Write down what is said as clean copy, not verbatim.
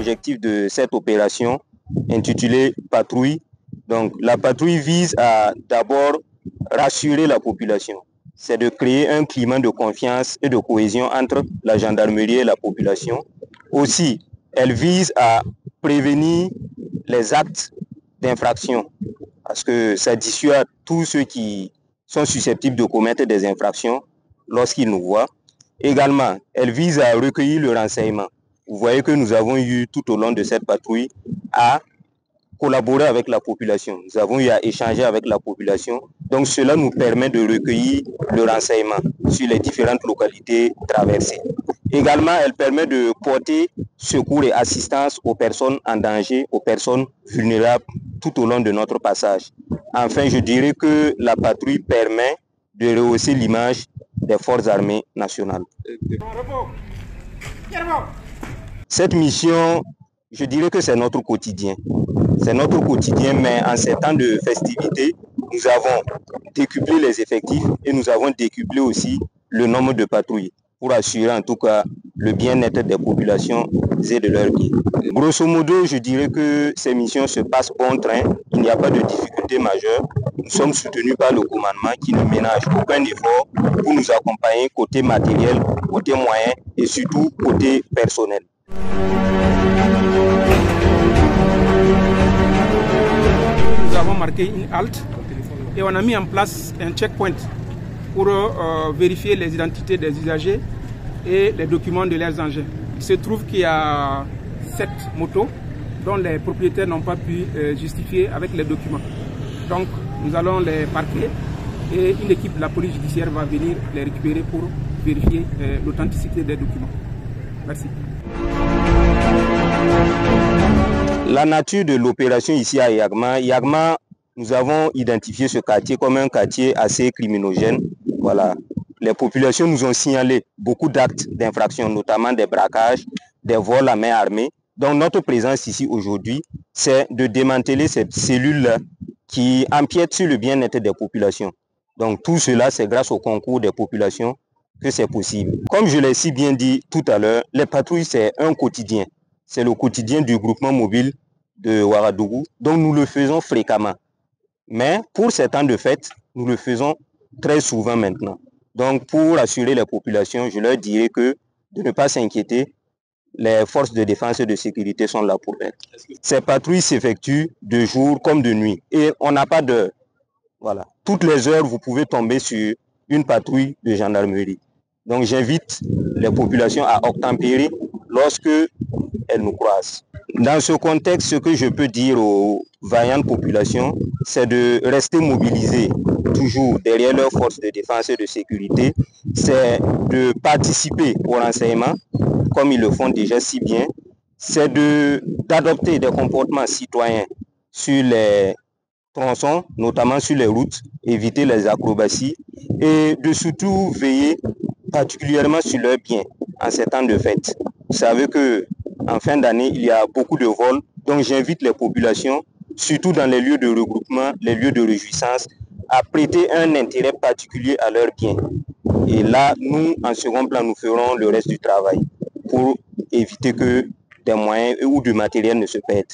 objectifs de cette opération intitulée Patrouille. Donc, la patrouille vise à d'abord rassurer la population. C'est de créer un climat de confiance et de cohésion entre la gendarmerie et la population. Aussi, elle vise à prévenir les actes d'infraction parce que ça dissuade tous ceux qui sont susceptibles de commettre des infractions lorsqu'ils nous voient. Également, elle vise à recueillir le renseignement. Vous voyez que nous avons eu tout au long de cette patrouille à collaborer avec la population. Nous avons eu à échanger avec la population. Donc cela nous permet de recueillir le renseignement sur les différentes localités traversées. Également, elle permet de porter secours et assistance aux personnes en danger, aux personnes vulnérables tout au long de notre passage. Enfin, je dirais que la patrouille permet de rehausser l'image des forces armées nationales. Cette mission, je dirais que c'est notre quotidien. C'est notre quotidien, mais en ces temps de festivités, nous avons décuplé les effectifs et nous avons décuplé aussi le nombre de patrouilles pour assurer en tout cas le bien-être des populations et de leurs biens. Grosso modo, je dirais que ces missions se passent bon train, il n'y a pas de difficultés majeures. Nous sommes soutenus par le commandement qui ne ménage aucun effort pour nous accompagner côté matériel, côté moyen et surtout côté personnel. Nous avons marqué une halte et on a mis en place un checkpoint pour vérifier les identités des usagers et les documents de leurs engins. Il se trouve qu'il y a 7 motos dont les propriétaires n'ont pas pu justifier avec les documents. Donc nous allons les parquer et une équipe de la police judiciaire va venir les récupérer pour vérifier l'authenticité des documents. Merci. La nature de l'opération ici à Yagma, nous avons identifié ce quartier comme un quartier assez criminogène. Voilà. Les populations nous ont signalé beaucoup d'actes d'infraction, notamment des braquages, des vols à main armée. Donc notre présence ici aujourd'hui, c'est de démanteler ces cellules-là qui empiètent sur le bien-être des populations. Donc tout cela, c'est grâce au concours des populations que c'est possible. Comme je l'ai si bien dit tout à l'heure, les patrouilles, c'est un quotidien. C'est le quotidien du groupement mobile de Ouagadougou, donc nous le faisons fréquemment. Mais pour ces temps de fête, nous le faisons très souvent maintenant. Donc pour assurer les populations, je leur dirais que de ne pas s'inquiéter, les forces de défense et de sécurité sont là pour elles. Ces patrouilles s'effectuent de jour comme de nuit et on n'a pas d'heure. Voilà. Toutes les heures, vous pouvez tomber sur une patrouille de gendarmerie. Donc j'invite les populations à obtempérer lorsque elles nous croisent. Dans ce contexte, ce que je peux dire aux vaillantes populations, c'est de rester mobilisés toujours derrière leurs forces de défense et de sécurité. C'est de participer au renseignement, comme ils le font déjà si bien. C'est d'adopter des comportements citoyens sur les tronçons, notamment sur les routes, éviter les acrobaties et de surtout veiller particulièrement sur leurs biens en ces temps de fête. Vous savez qu'en fin d'année, il y a beaucoup de vols, donc j'invite les populations, surtout dans les lieux de regroupement, les lieux de réjouissance, à prêter un intérêt particulier à leurs biens. Et là, nous, en second plan, nous ferons le reste du travail pour éviter que des moyens ou du matériel ne se perdent.